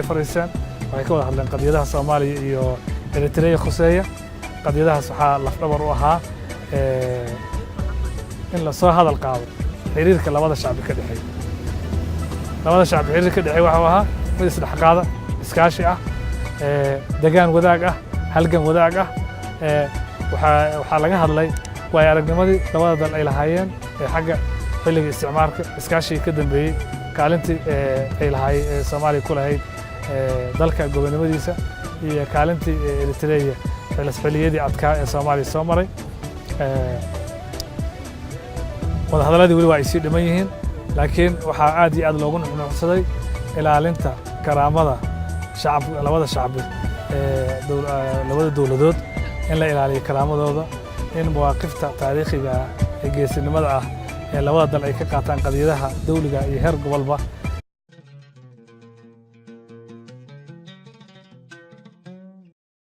fariisteen waxay ka wada hadleen qadiyadaha Soomaaliya iyo Eritrea khuseeya qadiyadahaas waxaa lafdhabar u ahaa in la soo hadal qaado xiriirka labada shacbi ka dhexeeya labada shacbi xiriirka ka dhexeeya waxa uu ahaa mid isdhexqaada iskaashi ah degaan wadaag ah halgan wadaag ah waxaa laga hadlay way aragnimadii labada dal ay lahaayeen xagga xilliga isticmaalka iskaashiga ka dambeeyay kaalintii ay lahaayeen Soomaaliya ku lahayd dalka gobonimadiisa iyo kaalintii Eritrea xilliyadii adkaa ee Soomaaliya soo maray wada hadalladii weli waa ay sii dhiman yihiin laakiin waxaa aad iyo aad loogu nuuxnuuxsaday ilaalinta karaamada shacabka labada shacbi labada dowladood in la ilaaliyo karaamadooda in mawaaqifta taariikhiga ee geesinimada ah ee labada dal ay ka qaataan qadiyadaha dawliga iyo heer gobolba